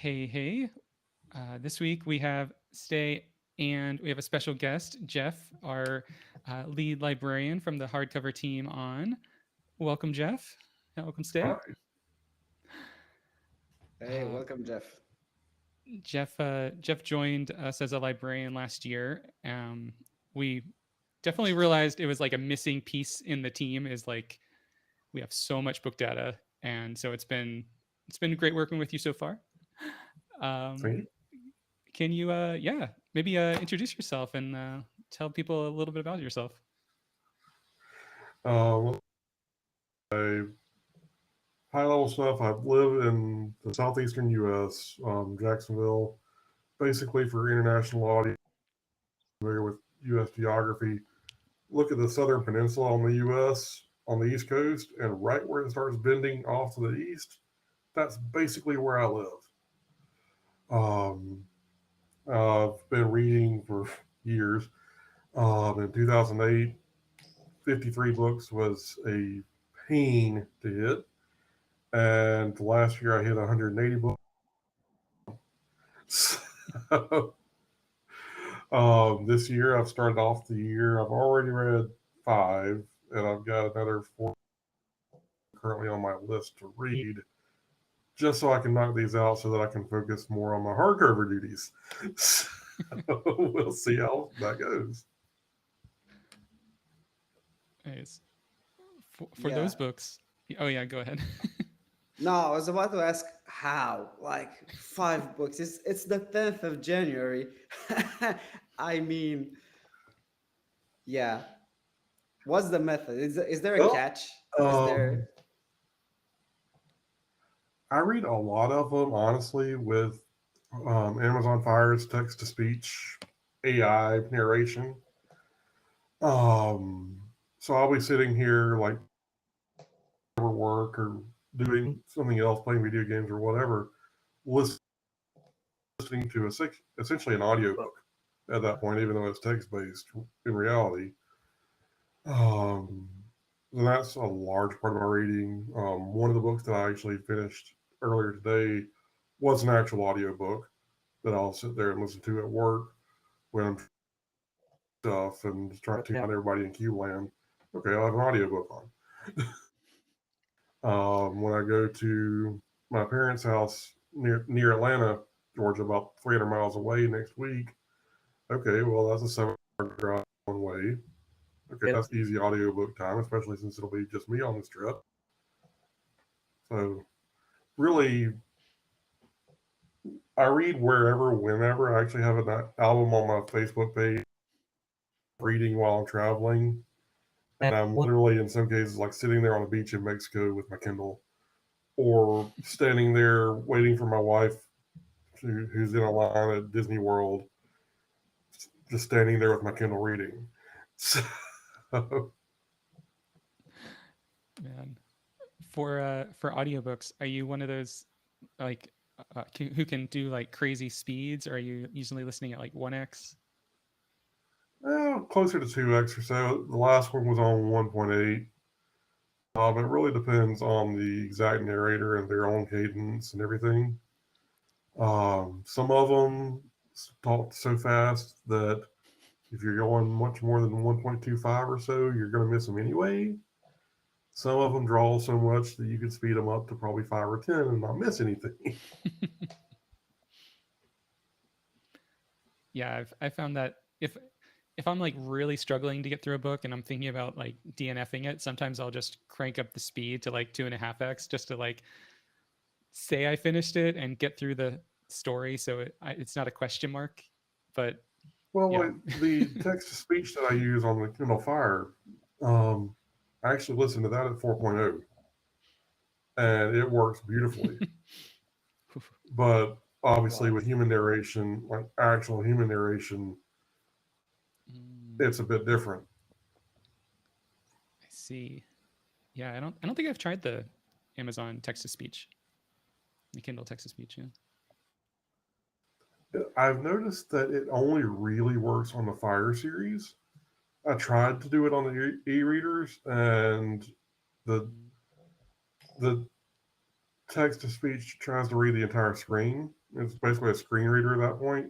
Hey. This week we have Stay and we have a special guest, Jeff, our lead librarian from the hardcover team on. Welcome, Jeff. Welcome, Stay. Hi. Hey, Uh, welcome, Jeff. Jeff joined us as a librarian last year. We definitely realized it was like a missing piece in the team. Is like we have so much book data, and so it's been great working with you so far. Um, Thank you. Can you, maybe introduce yourself and tell people a little bit about yourself? Well, I, high level stuff. I've lived in the southeastern U.S., Jacksonville, basically for international audience familiar with U.S. geography. Look at the southern peninsula on the U.S. on the East Coast, and right where it starts bending off to the east, that's basically where I live. Um, I've been reading for years. In 2008, 53 books was a pain to hit. And last year I hit 180 books. So, this year I've started off the year. I've already read five, and I've got another four currently on my list to read, just so I can knock these out so that I can focus more on my hardcover duties. So we'll see how that goes. Nice. For those Yeah. books. Oh yeah, go ahead. No, I was about to ask how. Like 5 books. It's the 10th of January. I mean, yeah. What's the method? Is there a Well, catch? Is um, there? I read a lot of them, honestly, with Amazon Fire's text to speech AI narration. Um, so I'll be sitting here like over work or doing something else, playing video games or whatever, listening to essentially an audiobook at that point, even though it's text based in reality. Um, and that's a large part of my reading. One of the books that I actually finished earlier today was an actual audiobook that I'll sit there and listen to at work when I'm stuff and trying to find everybody in Q land. Okay, I'll have an audiobook on. When I go to my parents' house near Atlanta, Georgia, about 300 miles away next week. Okay, well that's a 7 hour drive one way. Okay, that's easy audiobook time, especially since it'll be just me on this trip. So really, I read wherever, whenever. I actually have an album on my Facebook page, reading while I'm traveling, and I'm literally in some cases like sitting there on the beach in Mexico with my Kindle, or standing there waiting for my wife who's in a line at Disney World, just standing there with my Kindle reading. So, Man, for audiobooks, are you one of those like who can do like crazy speeds, or are you usually listening at like 1x? closer to 2x or so. The last one was on 1.8. It really depends on the exact narrator and their own cadence and everything. Some of them talk so fast that if you're going much more than 1.25 or so, you're going to miss them anyway. Some of them draw so much that you can speed them up to probably 5 or 10 and not miss anything. Yeah, I found that if I'm like really struggling to get through a book and I'm thinking about like DNFing it, sometimes I'll just crank up the speed to like 2.5x just to like say I finished it and get through the story, so it's not a question mark. But Well, yeah. like the text to speech that I use on the Kindle Fire, um, I actually listened to that at 4.0 and it works beautifully. But obviously, Wow. with human narration, like actual human narration, Mm, it's a bit different. I see. Yeah, I don't think I've tried the Amazon text to speech, the Kindle text to speech. Yeah. I've noticed that it only really works on the Fire series. I tried to do it on the e-readers, and the Mm, the text to speech tries to read the entire screen, It's basically a screen reader at that point.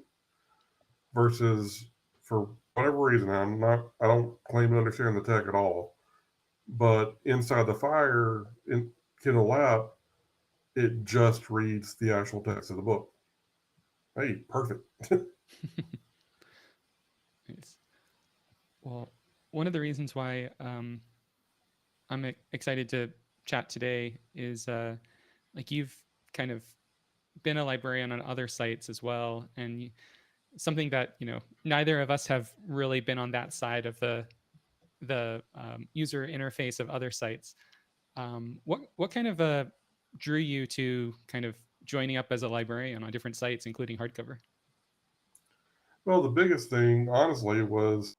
Versus, for whatever reason, I don't claim to understand the tech at all, but inside the Fire in Kindle app, it just reads the actual text of the book. Hey, perfect. Nice. Well, one of the reasons why I'm excited to chat today is like you've kind of been a librarian on other sites as well, and something that neither of us have really been on that side of the user interface of other sites. What kind of drew you to kind of joining up as a librarian on different sites, including Hardcover? Well, the biggest thing, honestly, was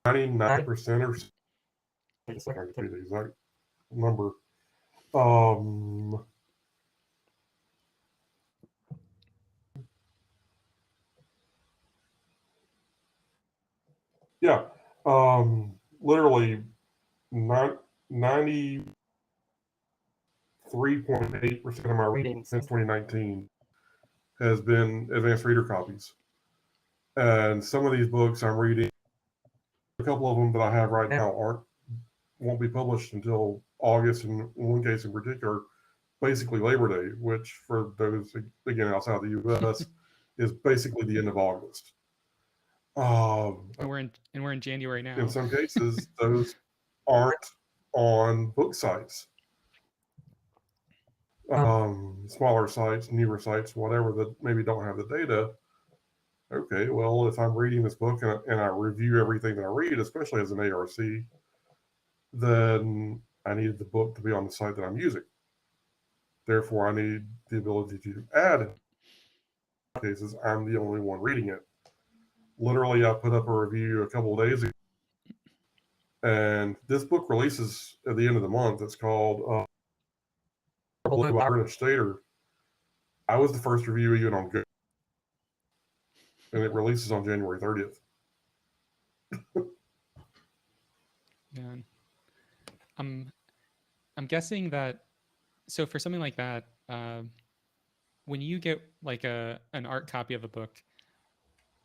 99% or I guess I can tell you the exact number. Um, yeah, literally 93.8% of my reading since 2019 has been advanced reader copies. And some of these books I'm reading, a couple of them that I have right now won't be published until August, and in one case in particular, basically Labor Day, which for those again outside the U.S. is basically the end of August. And we're in January In now. some cases, those aren't on book sites. Smaller sites, newer sites, whatever, that maybe don't have the data. Okay, well, if I'm reading this book and I review everything that I read, especially as an ARC, then I need the book to be on the site that I'm using. Therefore, I need the ability to add. In cases, I'm the only one reading it. Literally, I put up a review a couple of days ago, and this book releases at the end of the month. It's called Blue by British Stater. I was the first review even on Go, and it releases on January 30th. Yeah. I'm guessing that, so for something like that, when you get like an art copy of a book,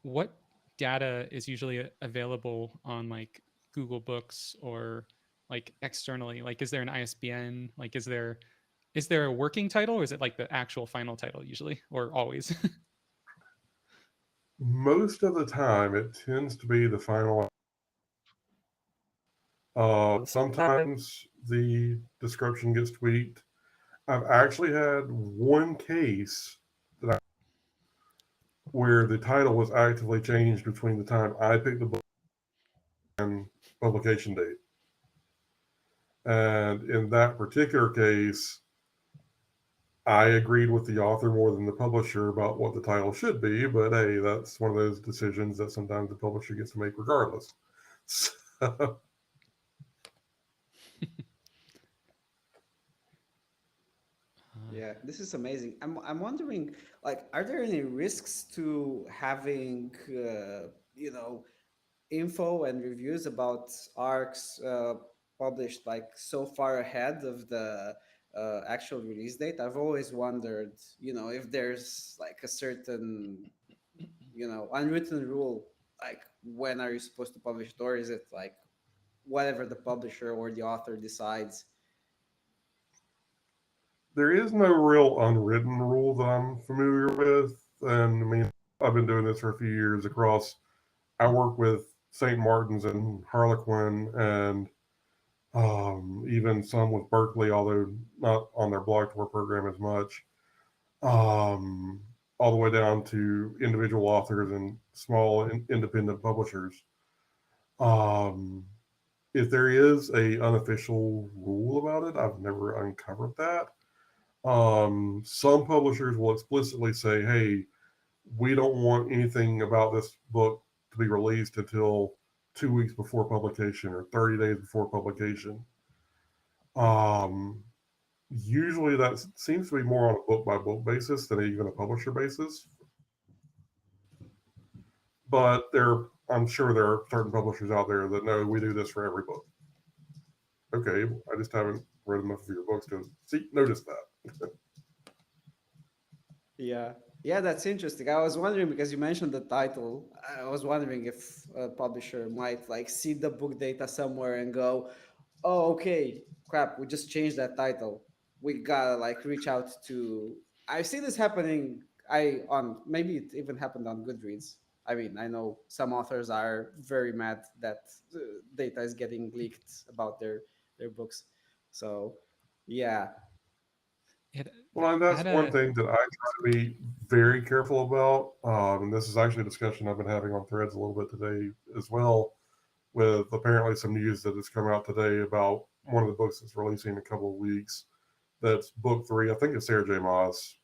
what data is usually available on like Google Books or like externally? Like, is there an ISBN? Like, is there a working title, or is it like the actual final title usually, or always? Most of the time, it tends to be the final. Sometimes the description gets tweaked. I've actually had one case that where the title was actively changed between the time I picked the book and publication date. And in that particular case, I agreed with the author more than the publisher about what the title should be. But hey, that's one of those decisions that sometimes the publisher gets to make regardless. So, Yeah, this is amazing. I'm wondering, like, are there any risks to having, info and reviews about arcs published like so far ahead of the actual release date? I've always wondered, if there's like a certain, unwritten rule, like when are you supposed to publish it, or is it like whatever the publisher or the author decides? there is no real unwritten rule that I'm familiar with. And I mean, I've been doing this for a few years across. I work with St. Martin's and Harlequin, and even some with Berkeley, although not on their blog tour program as much. All the way down to individual authors and small independent publishers. Um, if there is a unofficial rule about it, I've never uncovered that. Some publishers will explicitly say, "Hey, we don't want anything about this book to be released until 2 weeks before publication or 30 days before publication." Um, Usually that seems to be more on a book by book basis than even a publisher basis. But I'm sure there are certain publishers out there that know we do this for every book. Okay, I just haven't read enough of your books to notice that. Yeah. Yeah, that's interesting. I was wondering because you mentioned the title. I was wondering if a publisher might like see the book data somewhere and go, "Oh, okay, crap, we just changed that title. We gotta like reach out to." I've seen this happening. I on maybe it even happened on Goodreads. I mean, I know some authors are very mad that data is getting leaked about their books. So, yeah. It, Well, and I that's had one a thing that I try to be very careful about. And this is actually a discussion I've been having on Threads a little bit today as well, with apparently some news that has come out today about one of the books that's releasing in a couple of weeks. That's book three. I think it's Sarah J. Maas.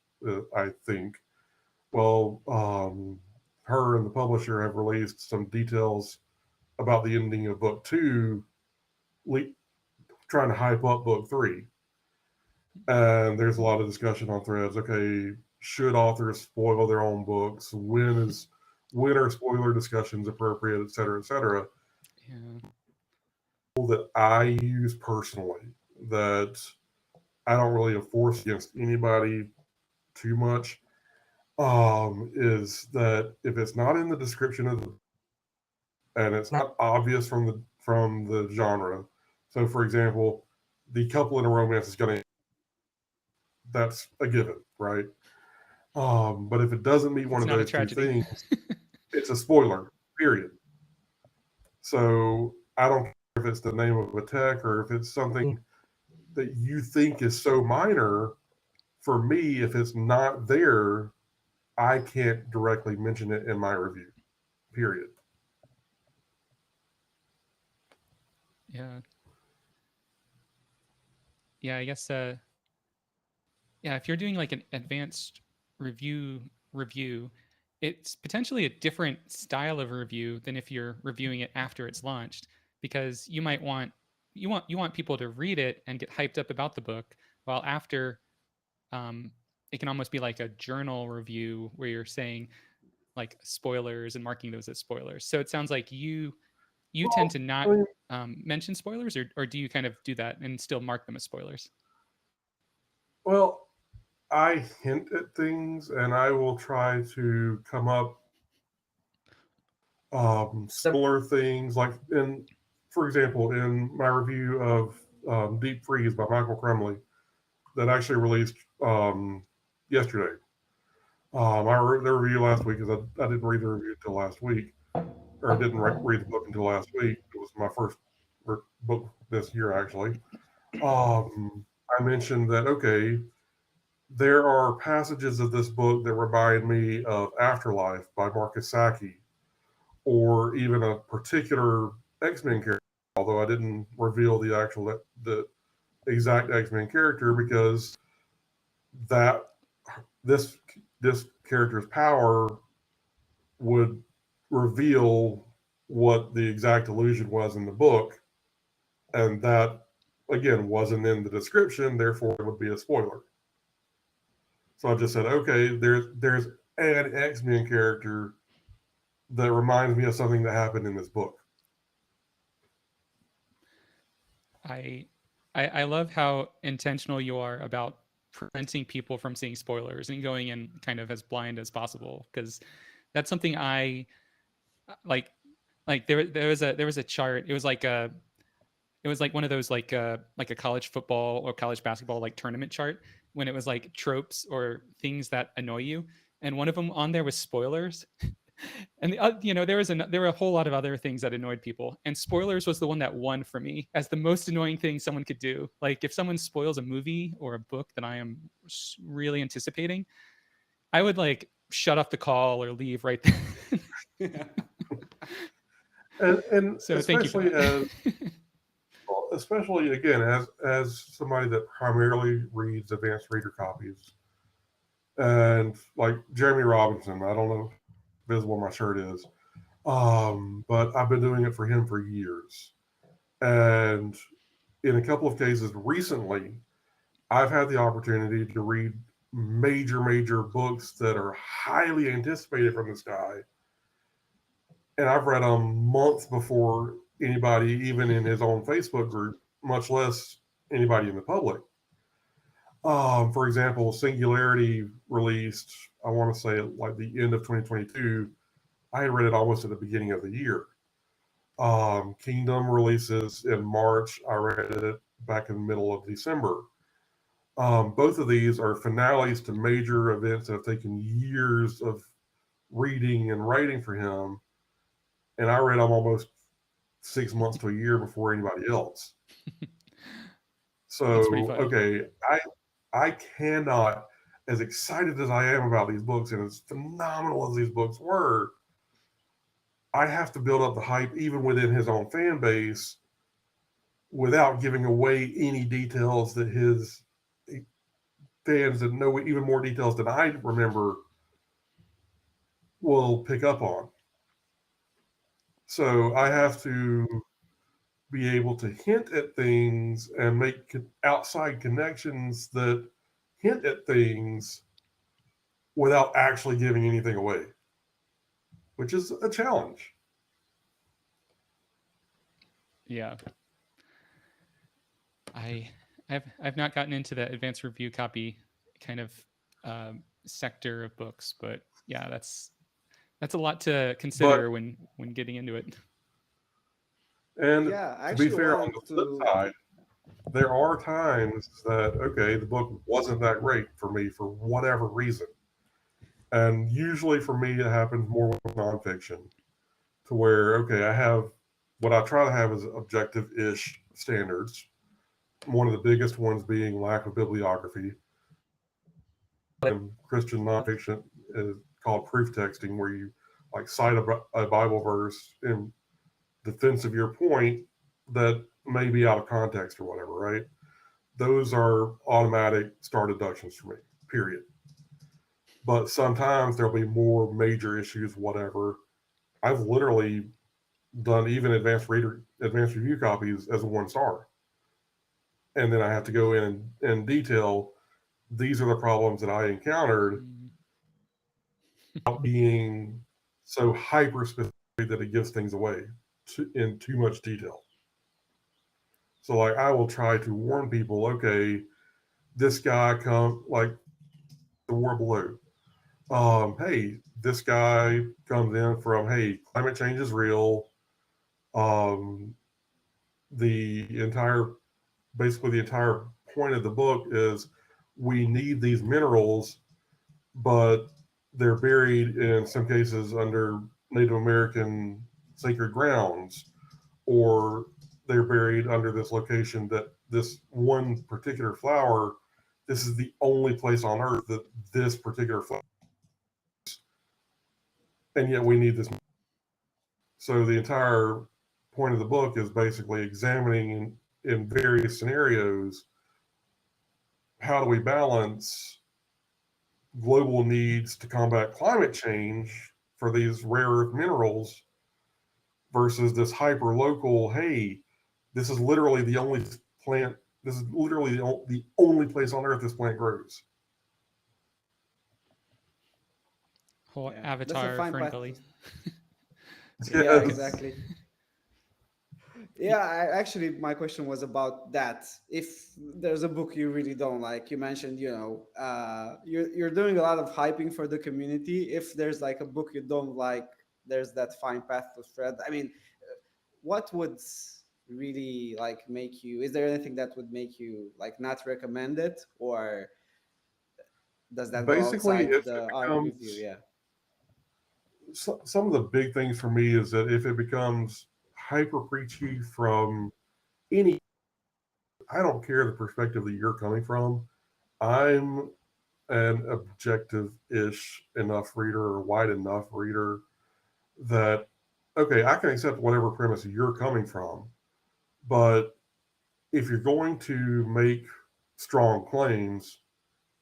I think. Well, her and the publisher have released some details about the ending of book two, le- trying to hype up book three. And there's a lot of discussion on Threads. Okay, should authors spoil their own books? When are spoiler discussions appropriate, et cetera, et cetera. yeah. That I use personally, that I don't really enforce against anybody too much, is that if it's not in the description of the, and it's not obvious from the genre. So, for example, the couple in a romance is going to, that's a given, right? But if it doesn't meet one It's of not a those two tragedy. things, it's a spoiler, period. So I don't care if it's the name of a tech or if it's something that you think is so minor. For me, if it's not there, I can't directly mention it in my review, period. Yeah. Yeah, I guess yeah, if you're doing like an advanced review, it's potentially a different style of review than if you're reviewing it after it's launched, because you want people to read it and get hyped up about the book, while after um, it can almost be like a journal review where you're saying like spoilers and marking those as spoilers. So it sounds like you tend Well, to I not mean, mention spoilers, or do you kind of do that and still mark them as spoilers? well, I hint at things and I will try to come up similar things. Like for example, in my review of Deep Freeze by Michael Crumley, that actually released yesterday. I wrote the review last week because I didn't read the review until last week, or didn't read the book until last week. It was my first book this year, actually. I mentioned that, okay, there are passages of this book that remind me of Afterlife by Marcus Sacchi, or even a particular X-Men character, although I didn't reveal the exact X-Men character because that this this character's power would reveal what the exact illusion was in the book, and that again wasn't in the description, therefore it would be a spoiler. So I just said, okay, there's an X-Men character that reminds me of something that happened in this book. I, I love how intentional you are about preventing people from seeing spoilers and going in kind of as blind as possible, because that's something I like. Like there was a chart. It was like one of those like a college football or college basketball like tournament chart, when it was like tropes or things that annoy you, and one of them on there was spoilers. And there were a whole lot of other things that annoyed people, and spoilers was the one that won for me as the most annoying thing someone could do. Like if someone spoils a movie or a book that I am really anticipating, I would like shut off the call or leave right there. And So thank you for that. especially again as somebody that primarily reads advanced reader copies, and like Jeremy Robinson, I don't know how visible my shirt is, but I've been doing it for him for years, and in a couple of cases recently, I've had the opportunity to read major books that are highly anticipated from this guy, and I've read them months before anybody, even in his own Facebook group, much less anybody in the public. For example, Singularity released, I want to say at like the end of 2022. I had read it almost at the beginning of the year. Kingdom releases in March. I read it back in the middle of December. Both of these are finales to major events that have taken years of reading and writing for him. And I read them almost 6 months to a year before anybody else. That's pretty So, funny. okay, I cannot, as excited as I am about these books and as phenomenal as these books were, I have to build up the hype even within his own fan base without giving away any details that his fans that know even more details than I remember will pick up on. So I have to be able to hint at things and make outside connections that hint at things without actually giving anything away, which is a challenge. Yeah. I've not gotten into the advanced review copy kind of sector of books, but yeah, that's a lot to consider But when getting into it. and Yeah, I to be actually fair, on wanted the flip to. side, there are times that okay, the book wasn't that great for me for whatever reason, and usually for me it happens more with nonfiction, to where okay, I have what I try to have is objective-ish standards. One of the biggest ones being lack of bibliography. In Christian nonfiction is called proof texting, where you like cite a Bible verse in defense of your point that may be out of context or whatever, right? Those are automatic star deductions for me, period. But sometimes there'll be more major issues, whatever. I've literally done even advanced review copies as a 1 star. And then I have to go in and detail these are the problems that I encountered without being so hyper specific that it gives things away in too much detail. So like I will try to warn people, okay, this guy come like the war below. Hey, this guy comes in from hey, climate change is real. Um, the entire basically the entire point of the book is we need these minerals, but they're buried in some cases under Native American sacred grounds, or they're buried under this location that this one particular flower, this is the only place on earth that this particular flower, and yet we need this. So the entire point of the book is basically examining in various scenarios how do we balance global needs to combat climate change for these rare earth minerals versus this hyper local, hey, this is literally the only plant, this is literally the only place on earth this plant grows. Whole Yeah, that's a avatar fine Fern path. Gully. Yeah, Yes. exactly. Yeah, actually, my question was about that. If there's a book you really don't like, you mentioned, you're doing a lot of hyping for the community. If there's like a book you don't like, there's that fine path to thread. I mean, what would really like make you? Is there anything that would make you like not recommend it, or does that go Basically, outside if it the art review? becomes Yeah. some of the big things for me is that if it becomes hyper preachy from any, I don't care the perspective that you're coming from. I'm an objective-ish enough reader or wide enough reader that okay, I can accept whatever premise you're coming from, but if you're going to make strong claims,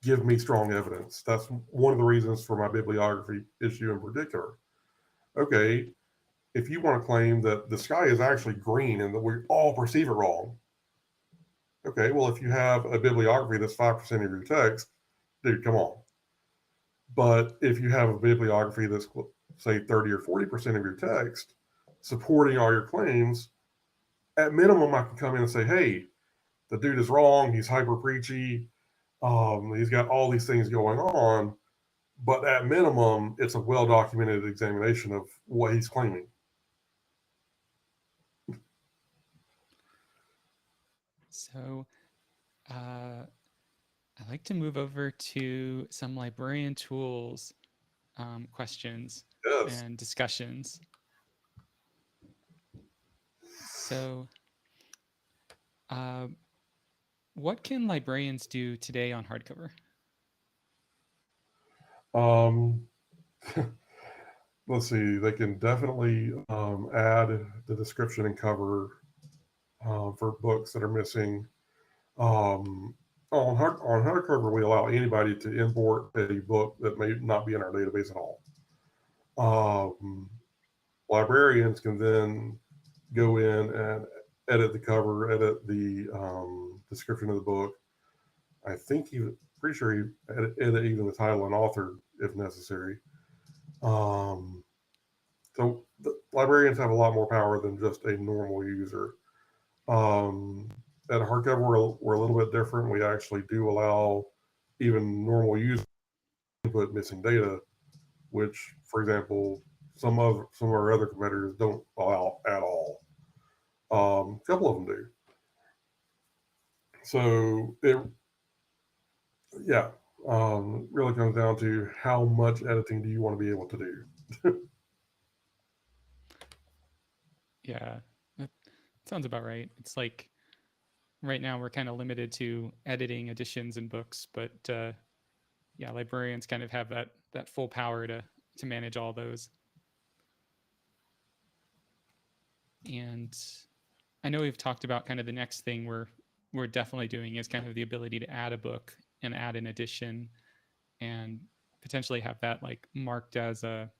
give me strong evidence. That's one of the reasons for my bibliography issue in particular. Okay, if you want to claim that the sky is actually green and that we all perceive it wrong, okay, well, if you have a bibliography that's 5% of your text, dude, come on. But if you have a bibliography that's, say, 30 or 40% of your text supporting all your claims, at minimum, I can come in and say, hey, the dude is wrong. He's hyper preachy. He's got all these things going on, but at minimum, it's a well documented examination of what he's claiming. So I'd like to move over to some librarian tools questions Yes. and discussions. So what can librarians do today on hardcover? Let's see. They can definitely add the description and cover for books that are missing. On hardcover, we allow anybody to import a book that may not be in our database at all. Librarians can then go in and edit the cover, edit the description of the book. I think pretty sure he edit even the title and author if necessary. So the librarians have a lot more power than just a normal user. At hardcover, we're a little bit different. We actually do allow even normal users to input missing data, which, for example, some of our other competitors don't allow at all. A couple of them do. So really comes down to how much editing do you want to be able to do. Yeah, that sounds about right. It's like right now we're kind of limited to editing editions and books, but yeah, librarians kind of have that full power to manage all those. And I know we've talked about kind of the next thing we're definitely doing is kind of the ability to add a book and add an edition and potentially have that like marked as a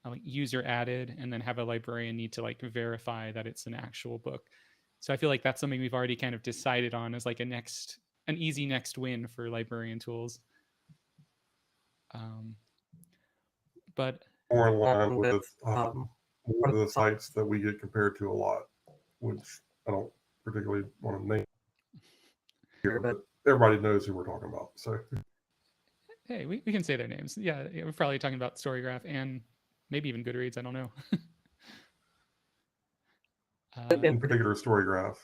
like user added, and then have a librarian need to like verify that it's an actual book. So I feel like that's something we've already kind of decided on as like an easy next win for librarian tools. But More in line with one of the sites that we get compared to a lot, which I don't particularly want to name here, but everybody knows who we're talking about. So hey, we can say their names. Yeah, we're probably talking about Storygraph and maybe even Goodreads. I don't know. in particular, Storygraph,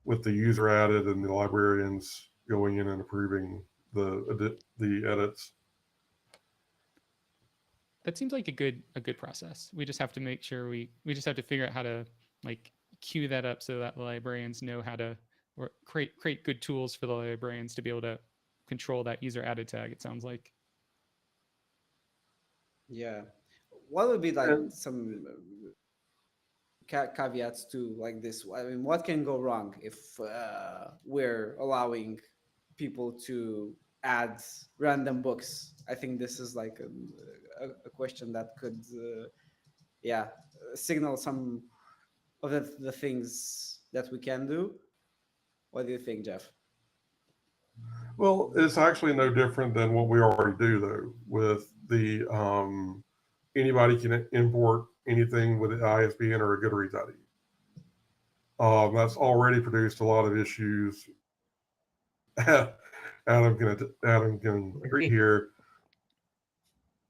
with the user added and the librarians going in and approving the edits. That seems like a good process. We just have to make sure we just have to figure out how to like queue that up so that the librarians know how to or create good tools for the librarians to be able to control that user added tag. It sounds like. Yeah. What would be like And some caveats to like this? I mean, what can go wrong if we're allowing people to add random books? I think this is like a question that could, yeah, signal some of the things that we can do. What do you think, Jeff? well, it's actually no different than what we already do, though, with the anybody can import anything with an ISBN or a Goodreads ID. That's already produced a lot of issues. Adam can agree here,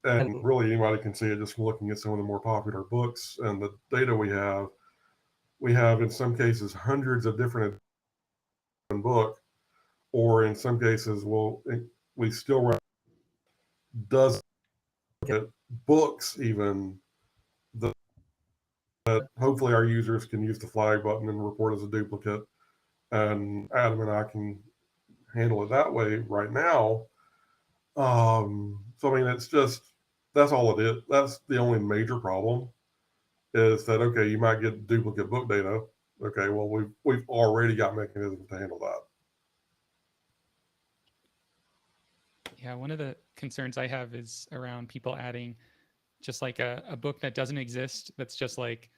and really anybody can see it just from looking at some of the more popular books and the data we have. We have in some cases hundreds of different book, or in some cases, we still run dozens of books even that hopefully our users can use the flag button and report as a duplicate. And Adam and I can handle it that way right now. So I mean, that's all it is. That's the only major problem is that okay, you might get duplicate book data. Okay, well we've already got mechanisms to handle that. Yeah, one of the concerns I have is around people adding just like a book that doesn't exist, that's just like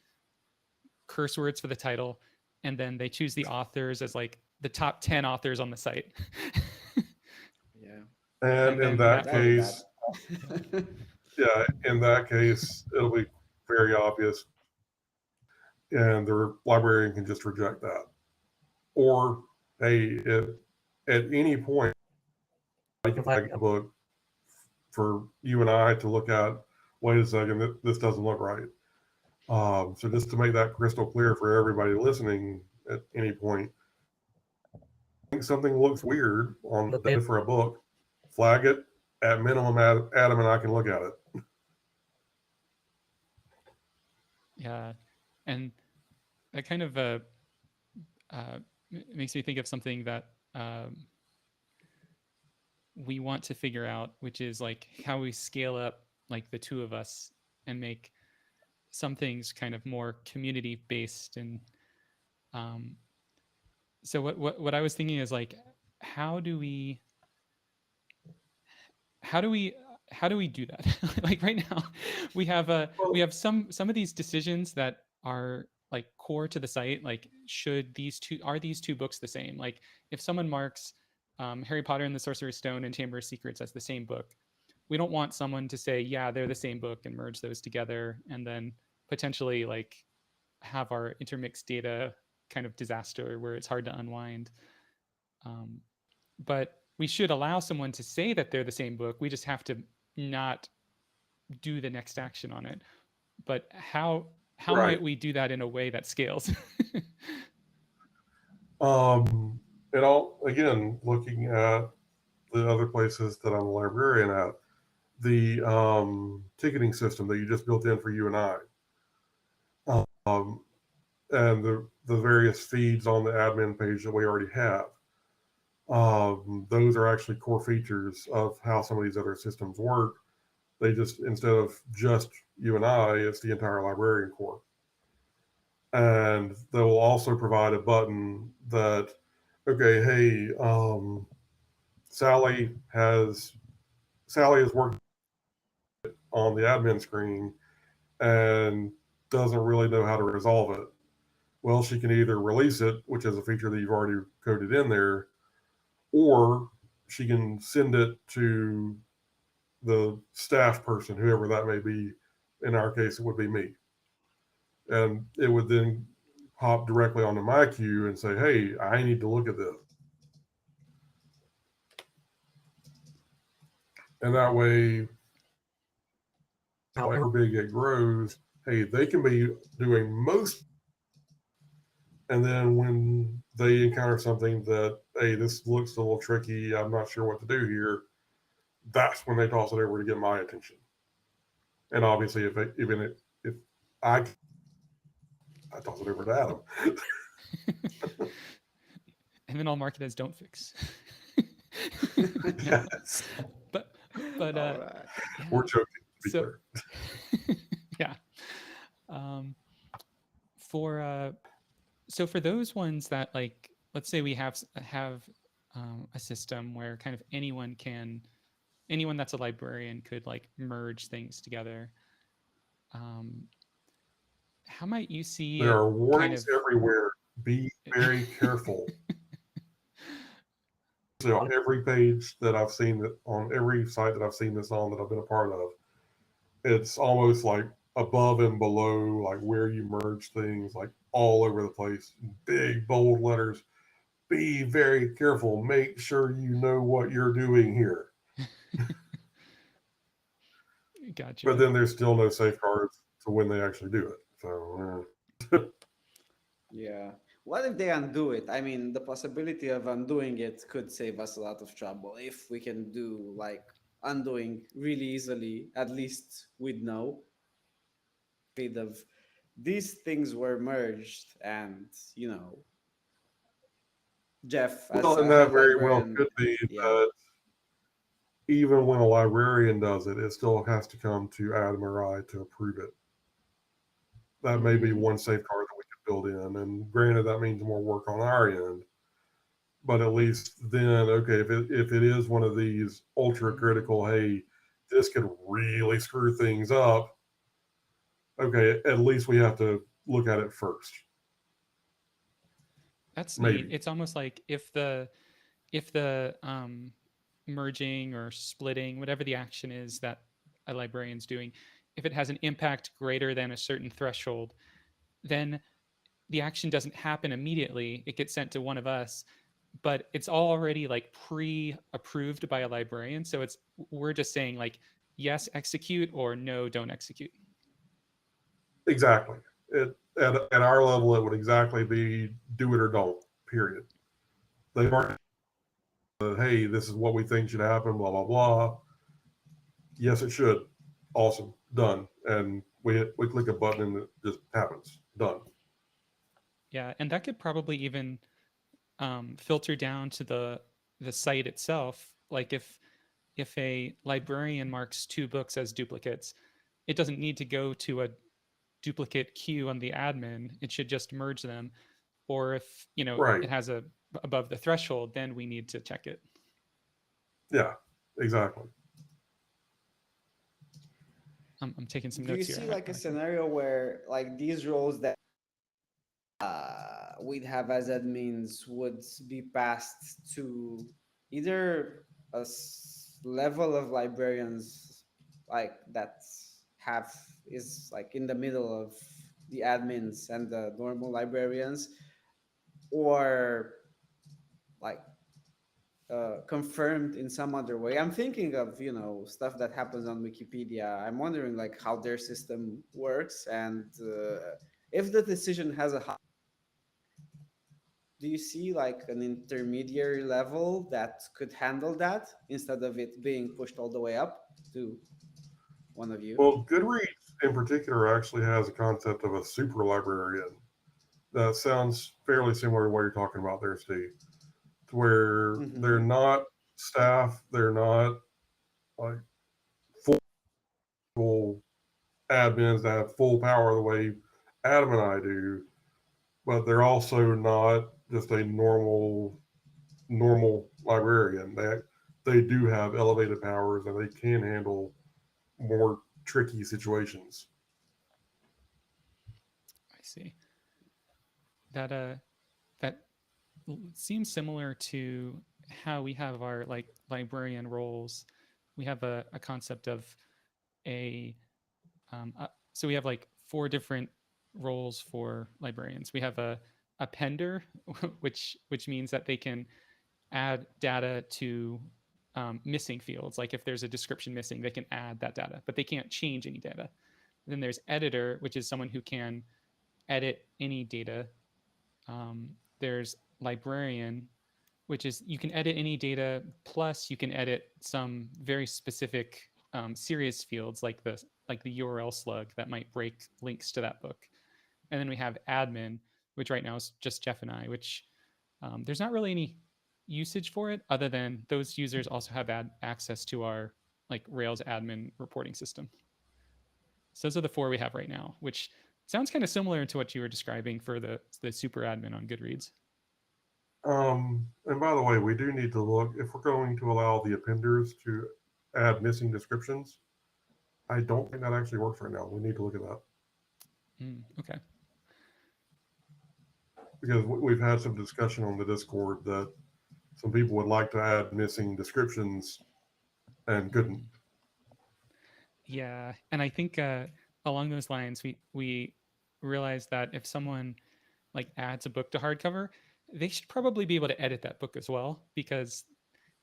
curse words for the title, and then they choose the authors as like the top 10 authors on the site. Yeah. And in that case, yeah, in that case, it'll be very obvious, and the librarian can just reject that. Or, hey, at any point, I can flag a book for you and I to look at. Wait a second, this doesn't look right. So just to make that crystal clear for everybody listening at any point, think something looks weird on the day for a book, flag it. At minimum, Adam and I can look at it. Yeah, and that kind of makes me think of something that we want to figure out, which is like how we scale up like the two of us and make some things kind of more community based. And um, so what I was thinking is like, how do we how do we how do we do that? Like right now, we have some of these decisions that are like core to the site. Like, should these two books the same? Like, if someone marks Harry Potter and the Sorcerer's Stone and Chamber of Secrets as the same book, we don't want someone to say, yeah, they're the same book and merge those together and then potentially like have our intermixed data kind of disaster where it's hard to unwind. Um, but we should allow someone to say that they're the same book. We just have to not do the next action on it. But how Right. might we do that in a way that scales? And I'll again looking at the other places that I'm a librarian at, the ticketing system that you just built in for you and I, um, and the various feeds on the admin page that we already have. Those are actually core features of how some of these other systems work. They just, instead of just you and I, it's the entire librarian core. And they will also provide a button that, okay, hey, Sally has worked on the admin screen and doesn't really know how to resolve it. Well, she can either release it, which is a feature that you've already coded in there, or she can send it to the staff person, whoever that may be. In our case, it would be me. And it would then pop directly onto my queue and say, hey, I need to look at this. And that way, however big it grows, hey, they can be doing most. And then when they encounter something that, hey, this looks a little tricky, I'm not sure what to do here, that's when they toss it over to get my attention. And obviously, if I toss it over to Adam. And then I'll mark it as don't fix. Yes. But All right. Yeah. We're joking, to be clear. Yeah. So for those ones that, like, let's say we have a system where kind of anyone that's a librarian could like merge things together. How might you see there are warnings everywhere? Be very careful. So on every page that I've seen, on every site that I've seen this on that I've been a part of, it's almost like above and below, like where you merge things, like all over the place, big bold letters. Be very careful. Make sure you know what you're doing here. Gotcha. But then there's still no safeguards to when they actually do it. So yeah. What if they undo it? I mean, the possibility of undoing it could save us a lot of trouble if we can do like undoing really easily. At least we'd know. Of these things were merged, and Jeff, as well, and a that head very well librarian, could be yeah. that even when a librarian does it, it still has to come to Adam or I to approve it. That may be one safeguard that we could build in. And granted, that means more work on our end. But at least then, okay, if it is one of these ultra critical, hey, this could really screw things up. Okay, at least we have to look at it first. That's neat. It's almost like if the merging or splitting, whatever the action is that a librarian's doing, if it has an impact greater than a certain threshold, then the action doesn't happen immediately. It gets sent to one of us, but it's already like pre-approved by a librarian. So we're just saying like yes, execute, or no, don't execute. Exactly. At our level, it would exactly be do it or don't. Period. They aren't. Hey, this is what we think should happen. Blah blah blah. Yes, it should. Awesome. Done. And we click a button and it just happens. Done. Yeah, and that could probably even filter down to the site itself. Like if a librarian marks two books as duplicates, it doesn't need to go to a duplicate queue on the admin. It should just merge them. Or if Right. it has a above the threshold, then we need to check it. Yeah. Exactly. I'm taking some Do you notes here. see like a scenario where like these roles that we'd have as admins would be passed to either level of librarians like that have is like in the middle of the admins and the normal librarians, or like confirmed in some other way? I'm thinking of stuff that happens on Wikipedia. I'm wondering like how their system works, and if the decision has a do you see like an intermediary level that could handle that instead of it being pushed all the way up to one of you? Well, Goodreads in particular actually has a concept of a super librarian that sounds fairly similar to what you're talking about there, Steve. To where they're Mm-hmm. not staff, they're not like full admins that have full power the way Adam and I do, but they're also not just a normal librarian. They do have elevated powers and they can handle more tricky situations. I see that that seems similar to how we have our like librarian roles. We have a concept of a so we have like four different roles for librarians. We have a appender, which means that they can add data to missing fields. Like if there's a description missing, they can add that data, but they can't change any data. Then there's editor, which is someone who can edit any data. There's librarian, which is you can edit any data, plus you can edit some very specific serious fields like the URL slug that might break links to that book. And then we have admin, which right now is just Jeff and I, which there's not really any usage for it other than those users also have access to our like Rails admin reporting system. So those are the four we have right now, which sounds kind of similar to what you were describing for the super admin on Goodreads. And by the way, we do need to look if we're going to allow the appenders to add missing descriptions. I don't think that actually works right now. We need to look at that Okay. because we've had some discussion on the Discord that some people would like to add missing descriptions and couldn't. Yeah, and I think along those lines, we realized that if someone like adds a book to hardcover, they should probably be able to edit that book as well, because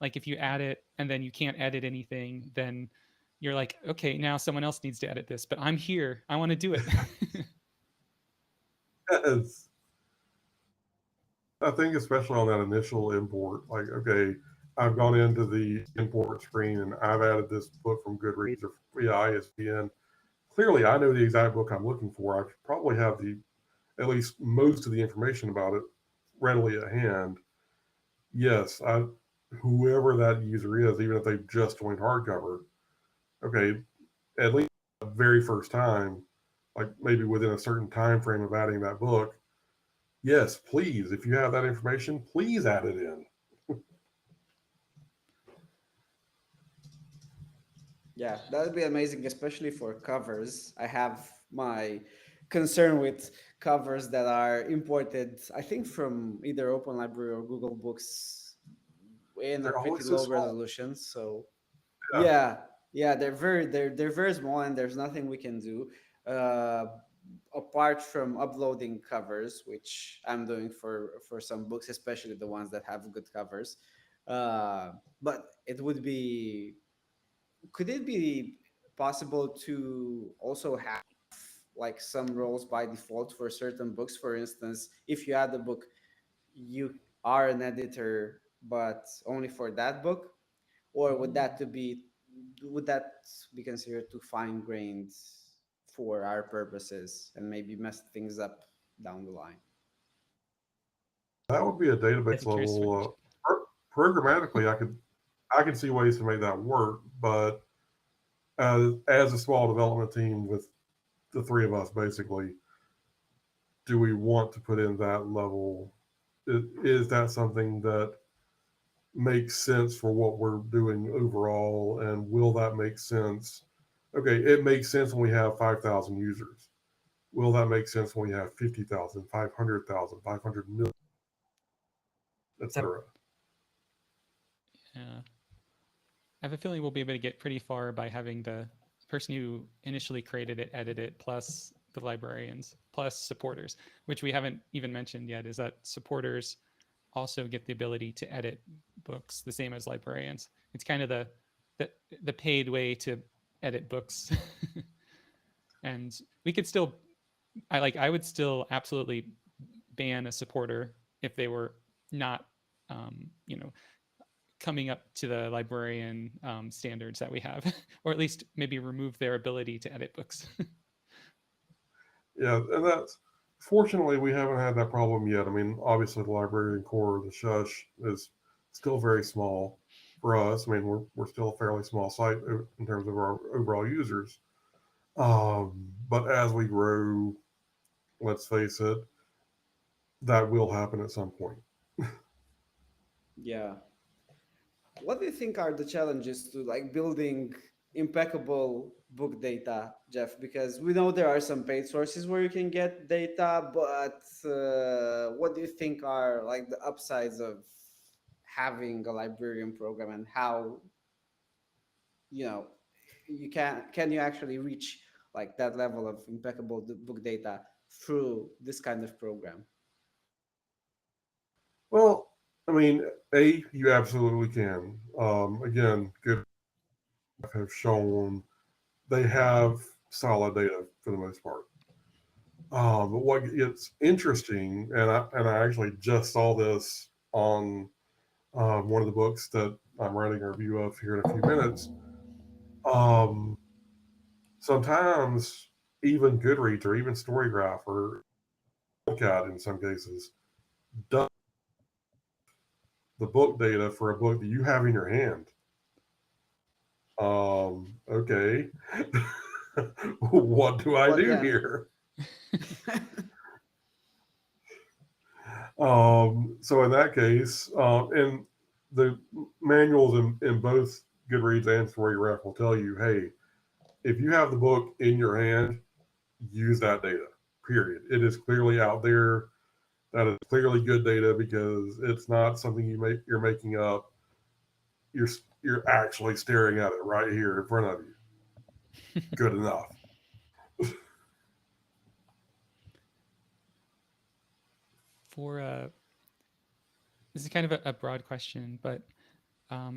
like if you add it and then you can't edit anything, then you're like, okay, now someone else needs to edit this, but I'm here, I want to do it. Yes. I think especially on that initial import, like, okay, I've gone into the import screen and I've added this book from Goodreads or via ISBN. Clearly, I know the exact book I'm looking for. I probably have at least most of the information about it readily at hand. Yes, whoever that user is, even if they've just joined hardcover, okay, at least the very first time, like maybe within a certain time frame of adding that book, yes, please, if you have that information, please add it in. Yeah, that would be amazing, especially for covers. I have my concern with covers that are imported, I think, from either Open Library or Google Books in a They're pretty always so low small. resolution. So Yeah. yeah, yeah, they're very small, and there's nothing we can do. Uh, apart from uploading covers, which I'm doing for some books, especially the ones that have good covers. But it would be, could it be possible to also have like some roles by default for certain books? For instance, if you add a book, you are an editor, but only for that book, or would that be considered too fine grained for our purposes and maybe mess things up down the line? That would be a I'd database be curious what level. Programmatically, I can see ways to make that work, but as a small development team with the three of us, basically, do we want to put in that level? Is that something that makes sense for what we're doing overall? And will that make sense? Okay, it makes sense when we have 5,000 users. Will that make sense when we have 50,000, 500,000, 500 million, etc.? Yeah. I have a feeling we'll be able to get pretty far by having the person who initially created it edit it, plus the librarians, plus supporters, which we haven't even mentioned yet, is that supporters also get the ability to edit books the same as librarians. It's kind of the, the paid way to edit books. And we could still, I would still absolutely ban a supporter if they were not, you know, coming up to the librarian standards that we have, or at least maybe remove their ability to edit books. Yeah, and that's fortunately we haven't had that problem yet. I mean, obviously the librarian core, the shush, is still very small for us. I mean, we're still a fairly small site in terms of our overall users. But as we grow, let's face it, that will happen at some point. Yeah. What do you think are the challenges to like building impeccable book data, Jeff? Because we know there are some paid sources where you can get data, but what do you think are like the upsides of having a librarian program, and how, you know, can you actually reach like that level of impeccable book data through this kind of program? Well, I mean, you absolutely can. Again, good have shown they have solid data for the most part. But what gets interesting, and I actually just saw this on one of the books that I'm writing a review of here in a few minutes. Um, Sometimes even Goodreads or even Storygraph or Cat in some cases does the book data for a book that you have in your hand. Okay. What do I What do then? here? So in that case, and the manuals in both Goodreads and Storygraph will tell you, hey, if you have the book in your hand, use that data. Period. It is clearly out there. That is clearly good data because it's not something you're making up. You're you're actually staring at it right here in front of you. Good enough. For this is kind of a broad question, but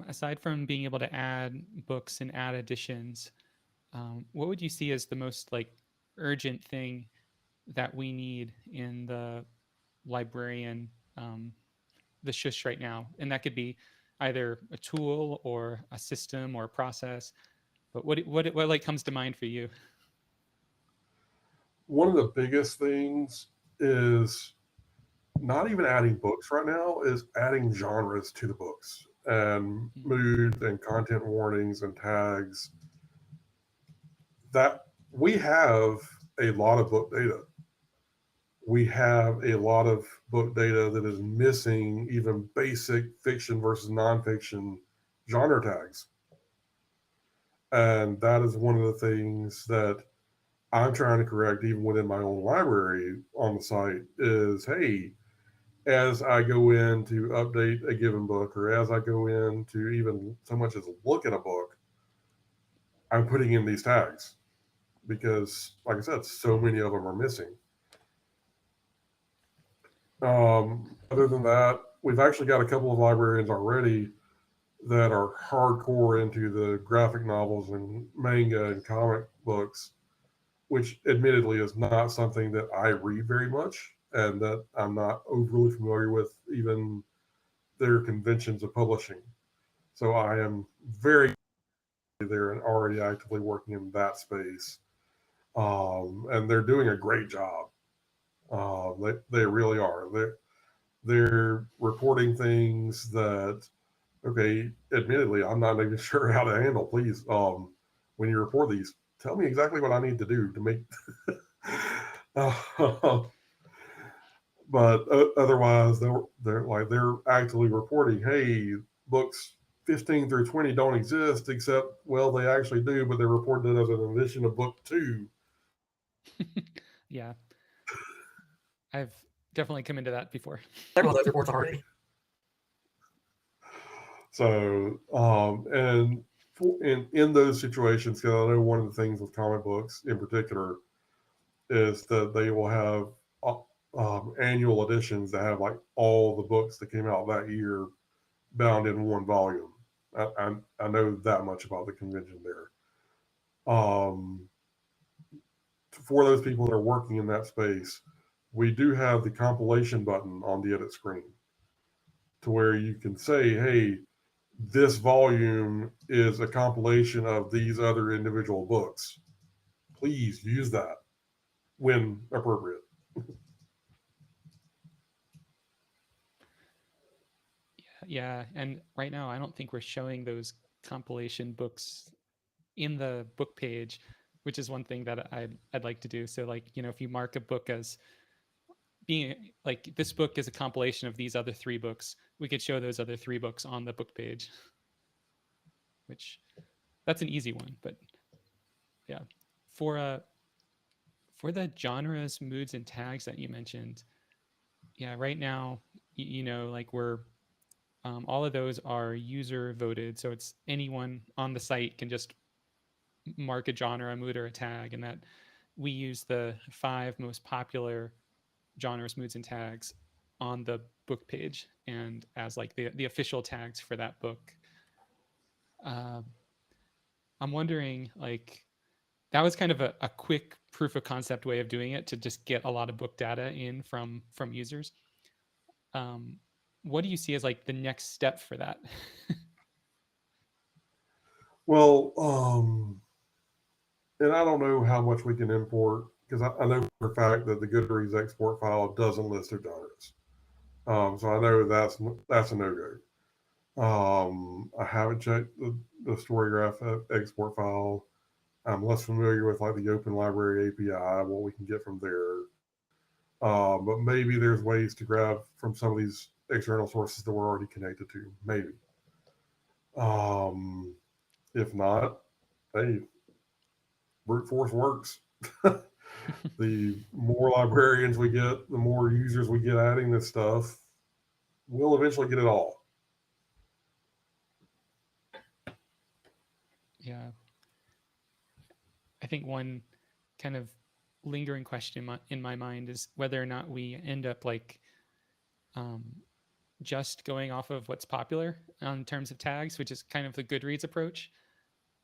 aside from being able to add books and add editions, what would you see as the most like urgent thing that we need in the librarian, the shush right now? And that could be either a tool or a system or a process. But what like comes to mind for you? One of the biggest things is not even adding books right now, is adding genres to the books and moods and content warnings and tags. That we have a lot of book data. We have a lot of book data that is missing even basic fiction versus nonfiction genre tags. And that is one of the things that I'm trying to correct even within my own library on the site is, hey, as I go in to update a given book, or as I go in to even so much as look at a book, I'm putting in these tags. because, like I said, so many of them are missing. Other than that, we've actually got a couple of librarians already that are hardcore into the graphic novels and manga and comic books, which admittedly is not something that I read very much and that I'm not overly familiar with even their conventions of publishing. So I am very there and already actively working in that space. And they're doing a great job. They really are. They're reporting things that, okay, admittedly, I'm not even sure how to handle. Please, when you report these, tell me exactly what I need to do to make. uh, but otherwise, they're actively reporting, hey, books 15 through 20 don't exist, except, well, they actually do, but they're reported as an addition of book two. Yeah, I've definitely come into that before. Several of those reports already. So, and in those situations, because I know one of the things with comic books in particular is that they will have annual editions that have like all the books that came out that year bound in one volume. I know that much about the convention there. For those people that are working in that space, we do have the compilation button on the edit screen to where you can say, hey, this volume is a compilation of these other individual books. Please use that when appropriate. Yeah, and right now I don't think we're showing those compilation books in the book page, which is one thing that I'd like to do. So like, if you mark a book as being like this book is a compilation of these other three books, we could show those other three books on the book page, which that's an easy one. But yeah, for for the genres, moods, and tags that you mentioned, yeah, right now, like we're all of those are user voted, so it's anyone on the site can just mark a genre, a mood, or a tag, and that we use the 5 most popular genres, moods, and tags on the book page and as like the official tags for that book. Uh, I'm wondering, like, that was kind of a quick proof of concept way of doing it to just get a lot of book data in from users. Um, what do you see as like the next step for that? Well, and I don't know how much we can import because I know for a fact that the Goodreads export file doesn't list their genres. So I know that's a no-go. I haven't checked the StoryGraph export file. I'm less familiar with like the Open Library API, what we can get from there. But maybe there's ways to grab from some of these external sources that we're already connected to. Maybe. If not, hey, brute force works. The more librarians we get, the more users we get adding this stuff, we'll eventually get it all. Yeah. I think one kind of lingering question in my mind is whether or not we end up like um, just going off of what's popular in terms of tags, which is kind of the Goodreads approach,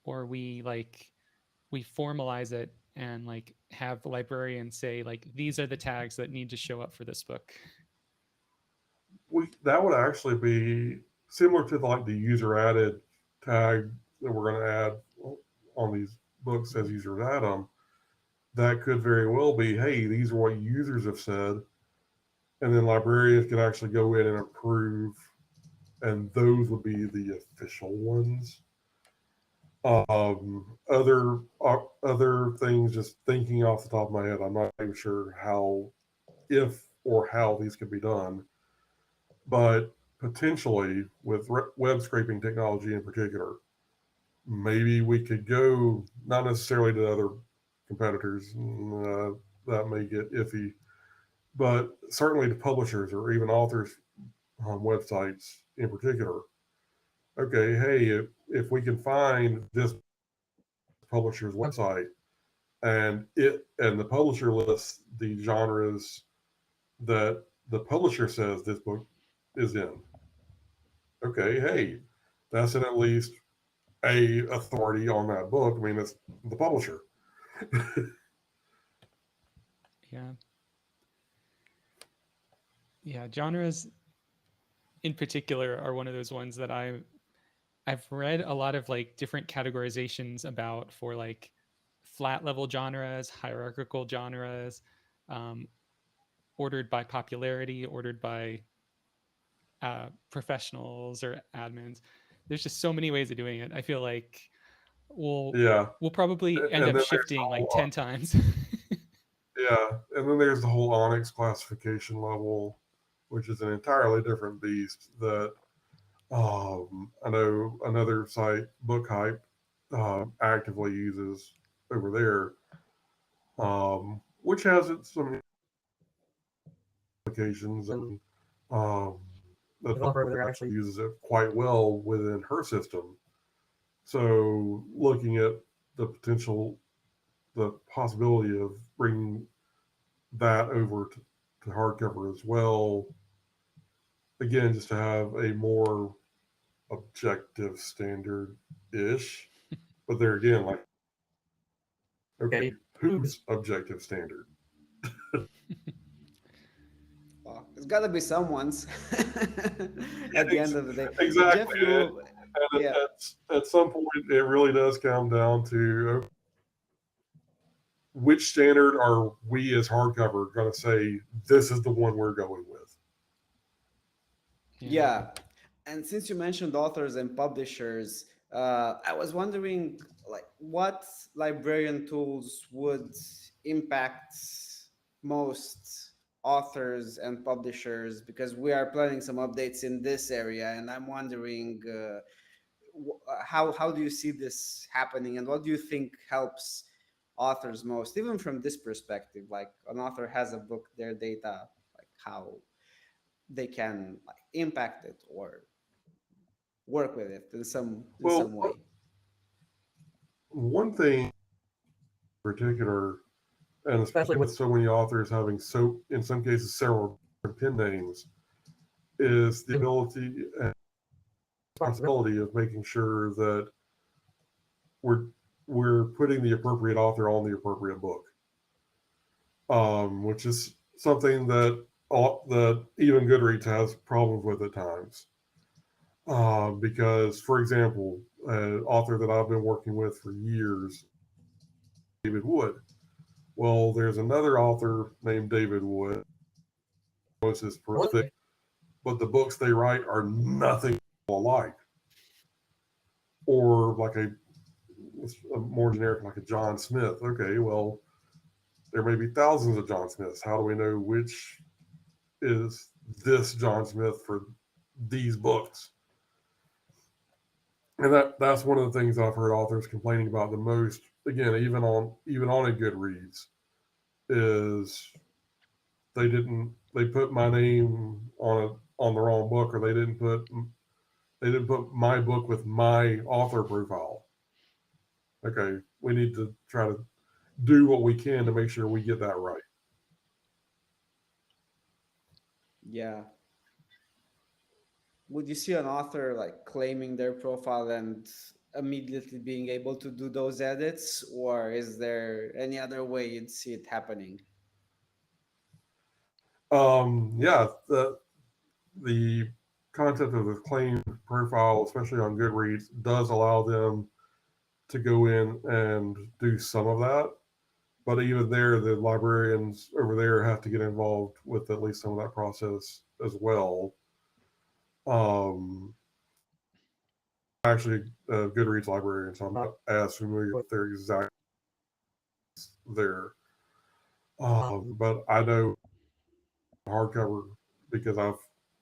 or we formalize it and like have the librarian say like these are the tags that need to show up for this book. That would actually be similar to like the user added tag that we're going to add on these books as users add them. That could very well be, hey, these are what users have said, and then librarians can actually go in and approve, and those would be the official ones. Other things, just thinking off the top of my head, I'm not even sure how, if or how these could be done, but potentially with web scraping technology in particular, maybe we could go not necessarily to other competitors. That may get iffy, but certainly to publishers or even authors on websites in particular. Okay, hey, if we can find this publisher's website, and the publisher lists the genres that the publisher says this book is in. Okay, hey, that's at least a authority on that book. I mean, it's the publisher. Yeah. Yeah, genres in particular are one of those ones that I've read a lot of like different categorizations about for like flat level genres, hierarchical genres, um, ordered by popularity, ordered by professionals or admins. There's just so many ways of doing it. I feel like we'll Yeah, we'll probably end and up then there's the shifting like whole 10 times. yeah, and then there's the whole Onyx classification level, which is an entirely different beast. That I know another site, Book Hype, actively uses over there, which has its some applications, and um, the developer there actually uses it quite well within her system. So looking at the possibility of bringing that over to hardcover as well, again, just to have a more objective standard ish. But there again, like, okay, whose objective standard? Well, it's got to be someone's at the end of the day. Jeff, Exactly. you, And yeah, at some point, it really does come down to which standard are we as hardcover going to say this is the one we're going with? yeah. And since you mentioned authors and publishers, I was wondering, like, what librarian tools would impact most authors and publishers? Because we are planning some updates in this area, and I'm wondering, how do you see this happening, and what do you think helps authors most, even from this perspective? Like, an author has a book, their data, like how they can like impact it or work with it in Well, some way. one thing in particular, and especially with so many authors having in some cases, several pen names, is the ability and responsibility of making sure that we're we're putting the appropriate author on the appropriate book, which is something that even Goodreads has problems with at times. Because, for example, an author that I've been working with for years, David Wood. Well, there's another author named David Wood, most is prolific, but the books they write are nothing alike. Or like a more generic, like a John Smith. Okay, well, there may be thousands of John Smiths. How do we know which is this John Smith for these books? And that's one of the things I've heard authors complaining about the most. Again, even on a Goodreads, is they put my name on the wrong book, or they didn't put my book with my author profile. Okay, we need to try to do what we can to make sure we get that right. Yeah. Would you see an author like claiming their profile and immediately being able to do those edits, or is there any other way you'd see it happening? Yeah, the concept of a claimed profile, especially on Goodreads, does allow them to go in and do some of that. But even there, the librarians over there have to get involved with at least some of that process as well. Um, Actually, Goodreads librarian, so I'm not as familiar with their exact there. But I know hardcover, because I've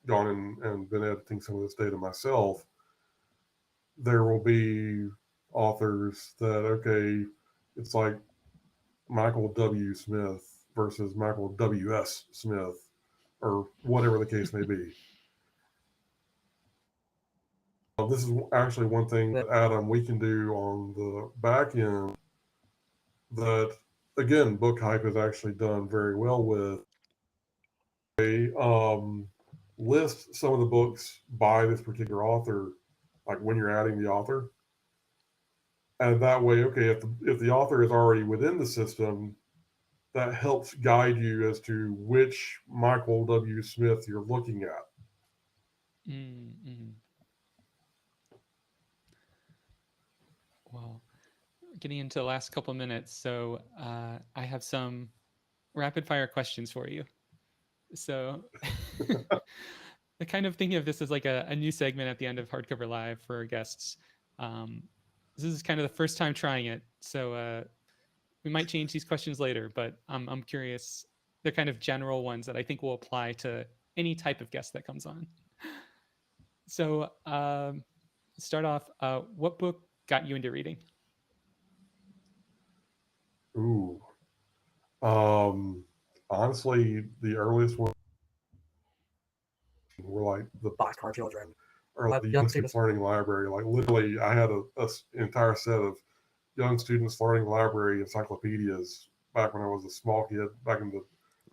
gone in and been editing some of this data myself. There will be authors that, okay, it's like Michael W. Smith versus Michael W.S. Smith, or whatever the case may be. This is actually one thing that, Adam, we can do on the back end that again, Book Hype has actually done very well with a list some of the books by this particular author, like when you're adding the author, and that way, okay, if the author is already within the system, that helps guide you as to which Michael W. Smith you're looking at. Mm-hmm. Well, getting into the last couple of minutes, so I have some rapid fire questions for you. So I kind of thinking of this as like a new segment at the end of Hardcover Live for our guests. Um, this is kind of the first time trying it, so we might change these questions later, but I'm curious. They're kind of general ones that I think will apply to any type of guest that comes on. So start off, what book got you into reading? Ooh. Honestly, the earliest one were like the Boxcar Children or the Young Students Learning Library. Like literally, I had a entire set of Young Students Learning Library encyclopedias back when I was a small kid, back in the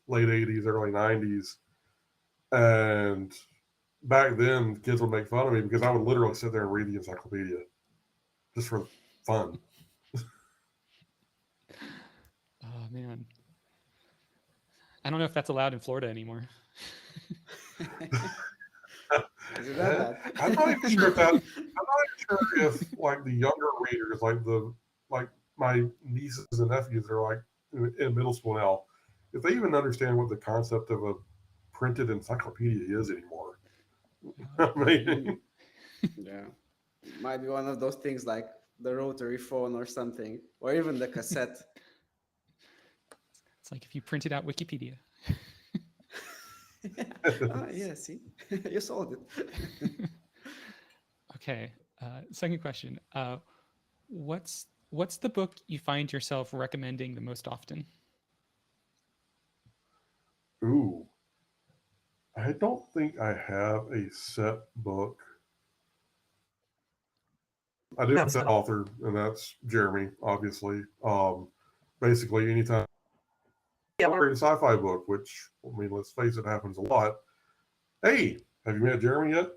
late 80s, early 90s. And back then, kids would make fun of me because I would literally sit there and read the encyclopedia just for fun. Oh man, I don't know if that's allowed in Florida anymore. Is it that bad? I'm not even sure if that. I'm not even sure if like the younger readers, like my nieces and nephews, are like in middle school now, if they even understand what the concept of a printed encyclopedia is anymore. I mean, Yeah. Might be one of those things like the rotary phone or something, or even the cassette. It's like if you printed out Wikipedia. Yeah, see, you sold it. Okay. Second question. What's the book you find yourself recommending the most often? ooh, I don't think I have a set book. I do have a set author, and that's Jeremy, obviously. Basically, anytime I read a sci-fi book, which I mean, let's face it, happens a lot. Hey, have you met Jeremy yet?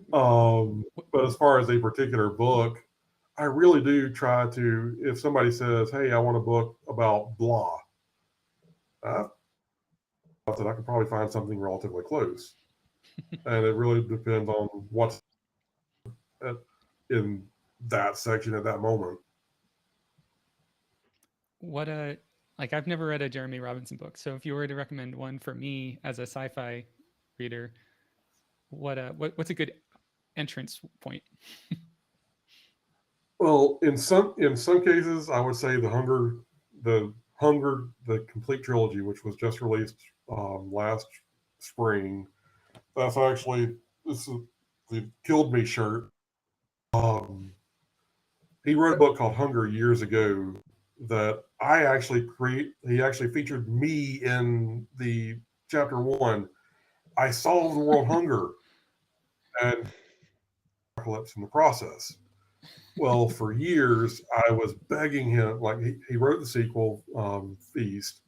But as far as a particular book, I really do try to. If somebody says, "Hey, I want a book about blah," I thought that I could probably find something relatively close, and it really depends on what's at, in that section at that moment. What a like I've never read a Jeremy Robinson book. So if you were to recommend one for me as a sci-fi reader, what's a good entrance point? Well, in some cases, I would say the complete trilogy, which was just released last spring. That's actually this is the Killed Me shirt. Um, he wrote a book called Hunger years ago that I actually create. He actually featured me in the chapter one. I solved the world hunger and apocalypse in the process. Well, for years, I was begging him, like he wrote the sequel, Feast.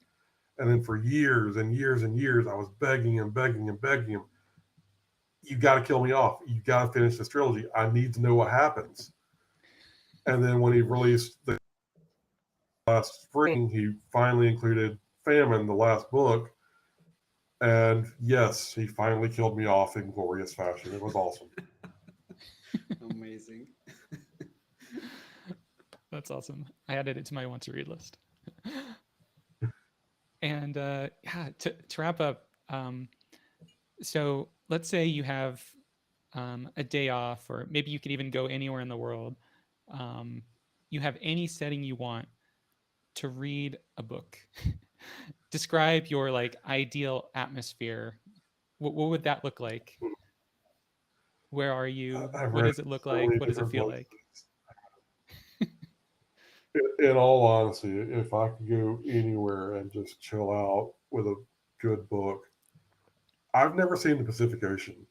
And then for years and years and years, I was begging him, begging him, begging him, you got to kill me off. You got to finish this trilogy. I need to know what happens. And then when he released the last spring, he finally included Famine, the last book. And yes, he finally killed me off in glorious fashion. It was awesome. Amazing. That's awesome. I added it to my want to read list. And yeah, to wrap up, so let's say you have a day off, or maybe you could even go anywhere in the world. You have any setting you want to read a book. Describe your like ideal atmosphere. What would that look like? Where are you? I've What read does it look so like? many What does it different feel places. like? In all honesty, if I could go anywhere and just chill out with a good book, I've never seen the Pacific Ocean,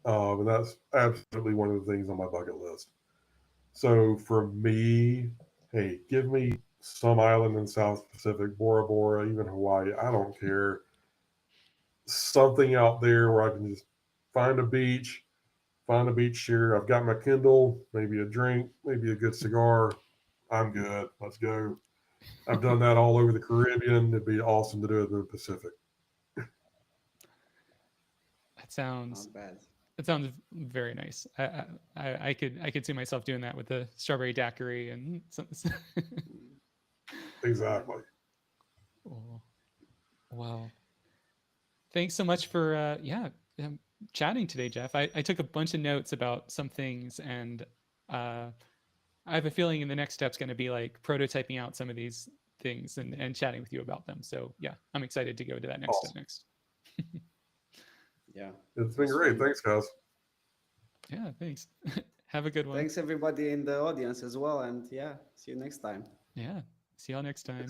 and that's absolutely one of the things on my bucket list. So for me, hey, give me some island in South Pacific, Bora Bora, even Hawaii. I don't care. Something out there where I can just find a beach chair. I've got my Kindle, maybe a drink, maybe a good cigar. I'm good. Let's go. I've done that all over the Caribbean. It'd be awesome to do it in the Pacific. That sounds Not bad. that sounds very nice. I could see myself doing that with the strawberry daiquiri and some. Exactly. Oh, wow. Thanks so much for chatting today, Jeff. I took a bunch of notes about some things, and I have a feeling in the next step's going to be like prototyping out some of these things and chatting with you about them. So yeah, I'm excited to go to that next Awesome. step next. Yeah. It's been That's great. fun. Thanks, guys. Yeah, thanks. Have a good one. Thanks everybody in the audience as well, and yeah, see you next time. Yeah, see y'all next time.